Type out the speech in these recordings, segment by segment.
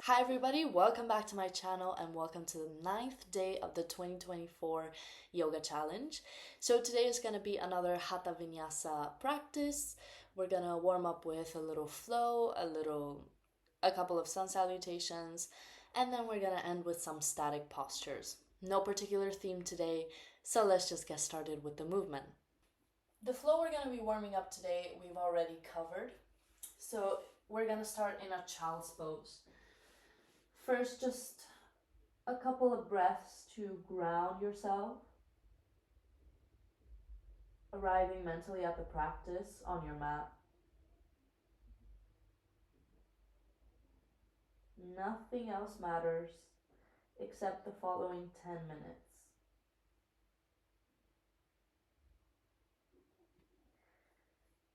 Hi everybody, welcome back to my channel and welcome to the 9th day of the 2024 Yoga Challenge. So today is going to be another Hatha Vinyasa practice. We're going to warm up with a little flow, a couple of sun salutations, and then we're going to end with some static postures. No particular theme today, so let's just get started with the movement. The flow we're going to be warming up today, we've already covered. So we're going to start in a child's pose. First, just a couple of breaths to ground yourself, arriving mentally at the practice on your mat. Nothing else matters except the following 10 minutes.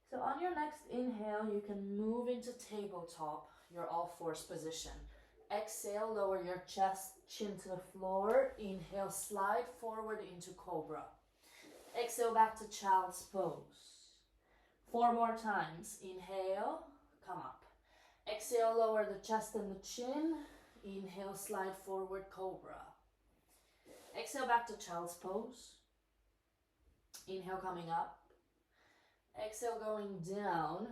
So on your next inhale, you can move into tabletop, your all fours position. Exhale, lower your chest, chin to the floor. Inhale, slide forward into cobra. Exhale back to child's pose. 4 more times. Inhale, come up. Exhale, lower the chest and the chin. Inhale, slide forward, cobra. Exhale back to child's pose. Inhale, coming up. Exhale, going down.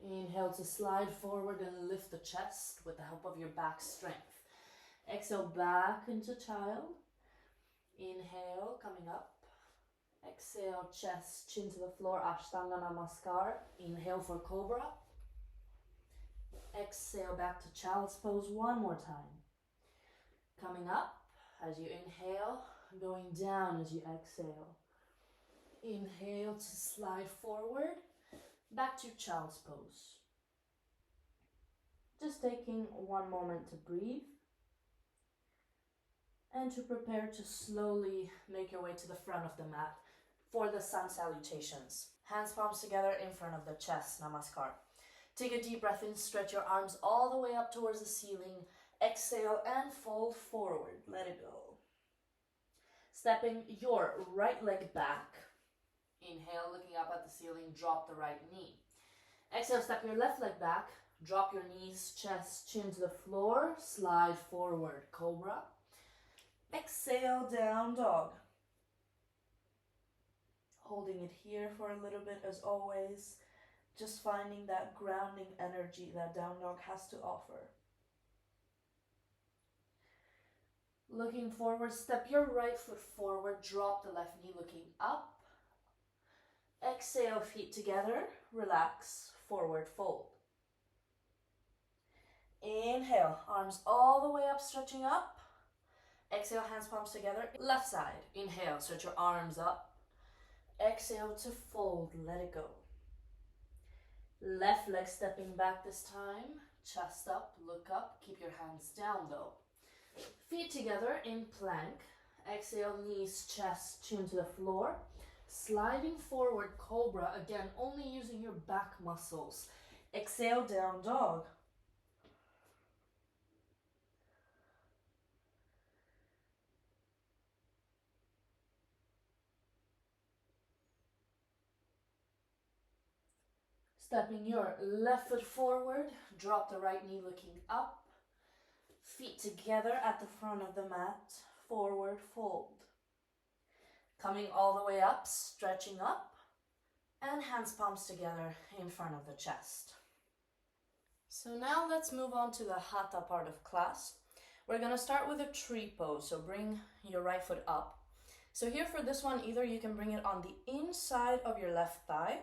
Inhale to slide forward and lift the chest with the help of your back strength. Exhale back into child. Inhale, coming up. Exhale, chest, chin to the floor, Ashtanga Namaskar. Inhale for cobra. Exhale back to child's pose one more time. Coming up as you inhale, going down as you exhale. Inhale to slide forward. Back to child's pose. Just taking one moment to breathe and to prepare to slowly make your way to the front of the mat for the sun salutations. Hands palms together in front of the chest, Namaskar. Take a deep breath in, stretch your arms all the way up towards the ceiling. Exhale and fold forward, let it go. Stepping your right leg back. Inhale, looking up at the ceiling, drop the right knee. Exhale, step your left leg back, drop your knees, chest, chin to the floor, slide forward, cobra. Exhale, down dog. Holding it here for a little bit as always, just finding that grounding energy that down dog has to offer. Looking forward, step your right foot forward, drop the left knee looking up. Exhale, feet together, relax, forward fold. Inhale, arms all the way up, stretching up. Exhale, hands palms together, left side. Inhale, stretch your arms up. Exhale to fold, let it go. Left leg stepping back this time, chest up, look up, keep your hands down though. Feet together in plank. Exhale, knees, chest, chin to the floor. Sliding forward, cobra, again, only using your back muscles. Exhale, down dog. Stepping your left foot forward, drop the right knee looking up. Feet together at the front of the mat, forward fold. Coming all the way up, stretching up, and hands palms together in front of the chest. So now let's move on to the Hatha part of class. We're going to start with a tree pose, so bring your right foot up. So here for this one, either you can bring it on the inside of your left thigh,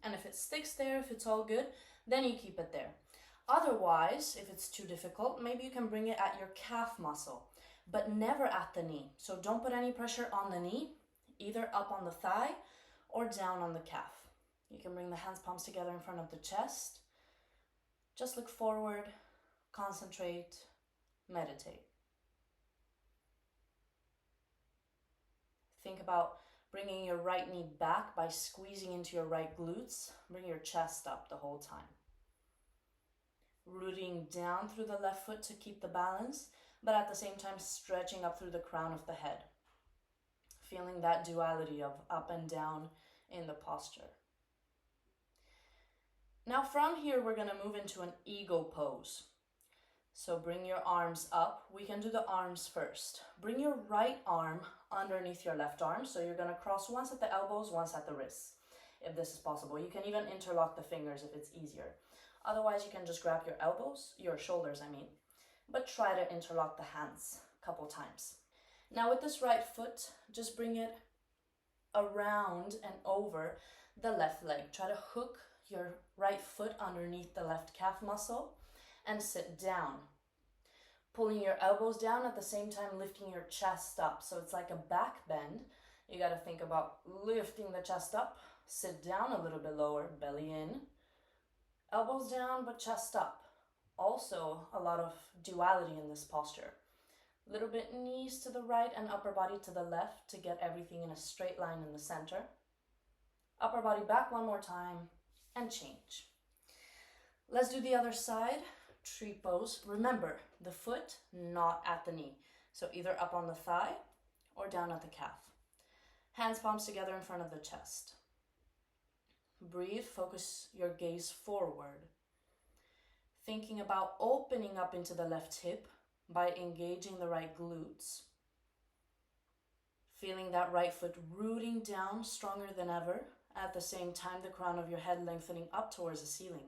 and if it sticks there, if it's all good, then you keep it there. Otherwise, if it's too difficult, maybe you can bring it at your calf muscle, but never at the knee. So don't put any pressure on the knee, either up on the thigh or down on the calf. You can bring the hands palms together in front of the chest. Just look forward, concentrate, meditate. Think about bringing your right knee back by squeezing into your right glutes. Bring your chest up the whole time. Rooting down through the left foot to keep the balance, but at the same time stretching up through the crown of the head. Feeling that duality of up and down in the posture. Now from here, we're going to move into an eagle pose. So bring your arms up. We can do the arms first. Bring your right arm underneath your left arm. So you're gonna cross once at the elbows, once at the wrists, if this is possible. You can even interlock the fingers if it's easier. Otherwise, you can just grab your elbows, your shoulders, I mean, but try to interlock the hands a couple times. Now with this right foot, just bring it around and over the left leg. Try to hook your right foot underneath the left calf muscle and sit down. Pulling your elbows down at the same time lifting your chest up. So it's like a back bend. You got to think about lifting the chest up. Sit down a little bit lower, belly in. Elbows down but chest up. Also a lot of duality in this posture. Little bit knees to the right and upper body to the left to get everything in a straight line in the center. Upper body back one more time and change. Let's do the other side. Tree pose. Remember, the foot not at the knee. So either up on the thigh or down at the calf. Hands, palms together in front of the chest. Breathe, focus your gaze forward. Thinking about opening up into the left hip by engaging the right glutes. Feeling that right foot rooting down stronger than ever. At the same time, the crown of your head lengthening up towards the ceiling.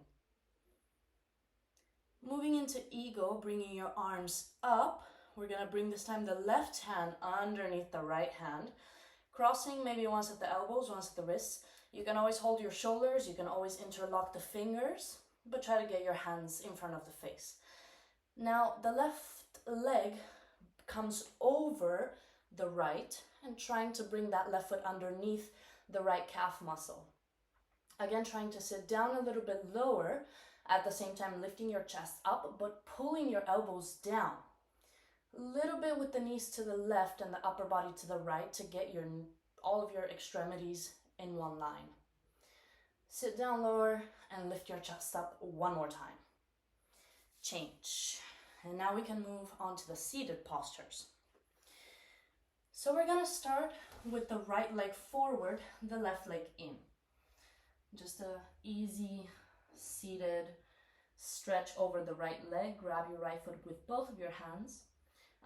Moving into ego, bringing your arms up. We're going to bring this time the left hand underneath the right hand. Crossing maybe once at the elbows, once at the wrists. You can always hold your shoulders. You can always interlock the fingers. But try to get your hands in front of the face. Now the left leg comes over the right and trying to bring that left foot underneath the right calf muscle. Again, trying to sit down a little bit lower. At the same time, lifting your chest up, but pulling your elbows down. A little bit with the knees to the left and the upper body to the right to get all of your extremities in one line. Sit down lower and lift your chest up one more time. Change. And now we can move on to the seated postures. So we're going to start with the right leg forward, the left leg in. Just a easy seated stretch over the right leg. Grab your right foot with both of your hands.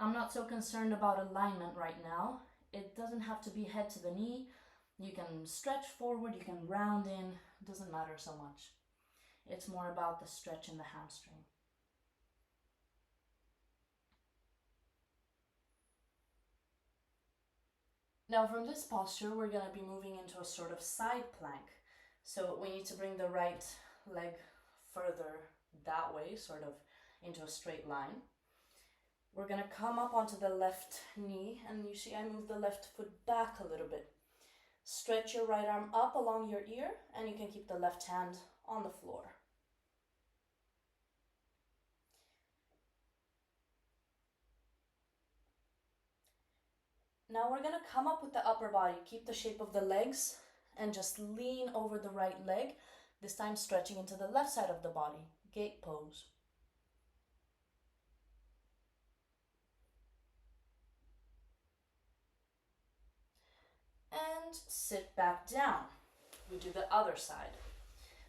I'm not so concerned about alignment right now. It doesn't have to be head to the knee. You can stretch forward, you can round in. It doesn't matter so much. It's more about the stretch in the hamstring. Now from this posture, we're going to be moving into a sort of side plank. So we need to bring the right leg further that way, sort of into a straight line. We're going to come up onto the left knee, and you see I move the left foot back a little bit. Stretch your right arm up along your ear, and you can keep the left hand on the floor. Now we're going to come up with the upper body. Keep the shape of the legs and just lean over the right leg. This time stretching into the left side of the body. Gate pose. And sit back down. We do the other side.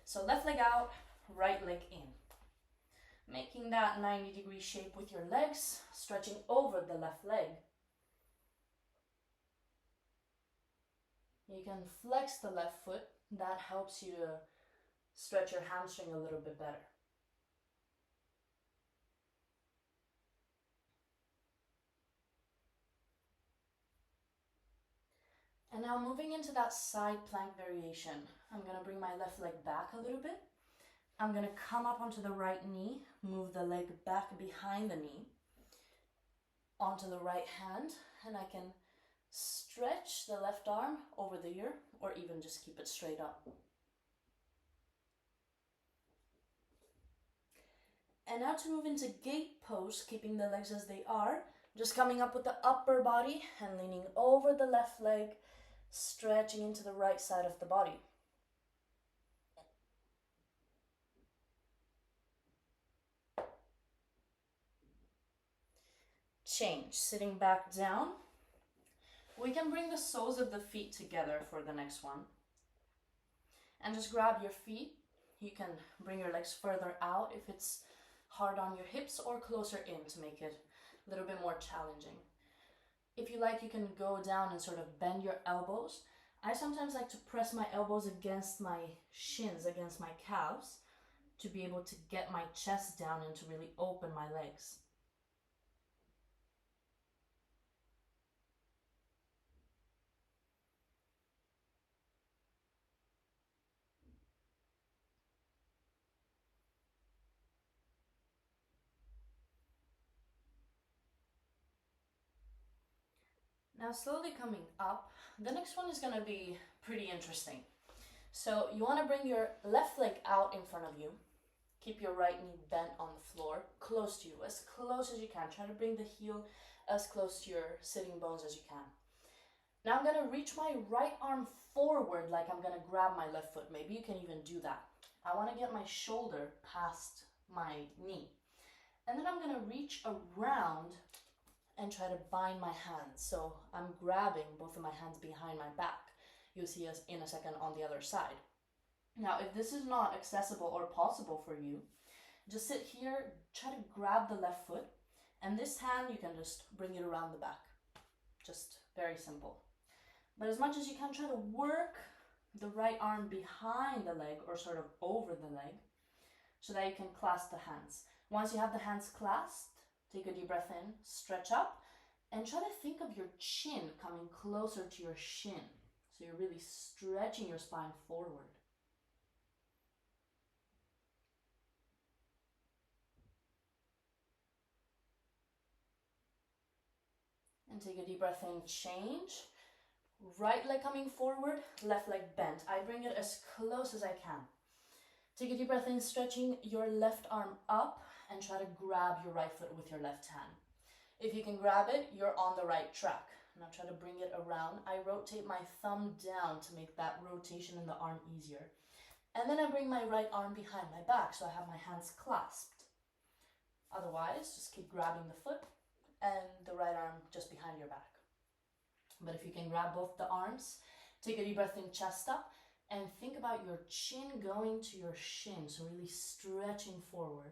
So left leg out, right leg in. Making that 90-degree shape with your legs, stretching over the left leg. You can flex the left foot. That helps you to stretch your hamstring a little bit better. And now moving into that side plank variation, I'm going to bring my left leg back a little bit. I'm going to come up onto the right knee, move the leg back behind the knee, onto the right hand, and I can stretch the left arm over the ear, or even just keep it straight up. And now to move into gate pose, keeping the legs as they are, just coming up with the upper body and leaning over the left leg, stretching into the right side of the body. Change, sitting back down. We can bring the soles of the feet together for the next one. And just grab your feet. You can bring your legs further out if it's hard on your hips or closer in to make it a little bit more challenging. If you like, you can go down and sort of bend your elbows. I sometimes like to press my elbows against my shins, against my calves, to be able to get my chest down and to really open my legs. Now slowly coming up, the next one is going to be pretty interesting. So you want to bring your left leg out in front of you. Keep your right knee bent on the floor, close to you, as close as you can. Try to bring the heel as close to your sitting bones as you can. Now I'm going to reach my right arm forward like I'm going to grab my left foot. Maybe you can even do that. I want to get my shoulder past my knee. And then I'm going to reach around and try to bind my hands. So I'm grabbing both of my hands behind my back. You'll see us in a second on the other side. Now, if this is not accessible or possible for you, just sit here, try to grab the left foot, and this hand, you can just bring it around the back. Just very simple. But as much as you can, try to work the right arm behind the leg or sort of over the leg so that you can clasp the hands. Once you have the hands clasped, take a deep breath in, stretch up, and try to think of your chin coming closer to your shin. So you're really stretching your spine forward. And take a deep breath in, change. Right leg coming forward, left leg bent. I bring it as close as I can. Take a deep breath in, stretching your left arm up, and try to grab your right foot with your left hand. If you can grab it, you're on the right track. Now try to bring it around. I rotate my thumb down to make that rotation in the arm easier. And then I bring my right arm behind my back, so I have my hands clasped. Otherwise, just keep grabbing the foot and the right arm just behind your back. But if you can grab both the arms, take a deep breath in, chest up, and think about your chin going to your shin, so really stretching forward.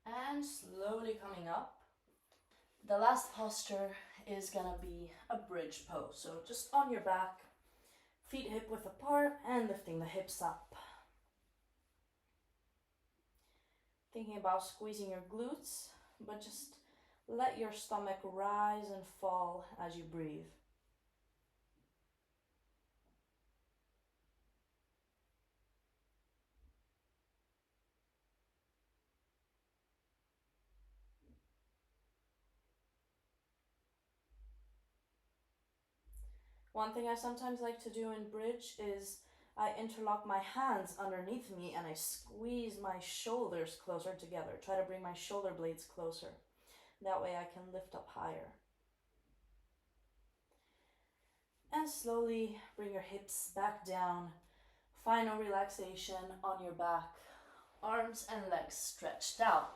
And slowly coming up. The last posture is gonna be a bridge pose. So just on your back, feet hip width apart and lifting the hips up. Thinking about squeezing your glutes, but just let your stomach rise and fall as you breathe. One thing I sometimes like to do in bridge is I interlock my hands underneath me and I squeeze my shoulders closer together. Try to bring my shoulder blades closer. That way I can lift up higher. And slowly bring your hips back down. Final relaxation on your back. Arms and legs stretched out.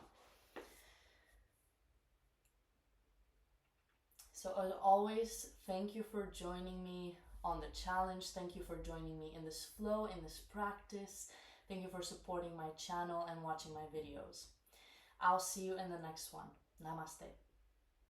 So as always, thank you for joining me on the challenge. Thank you for joining me in this flow, in this practice. Thank you for supporting my channel and watching my videos. I'll see you in the next one. Namaste.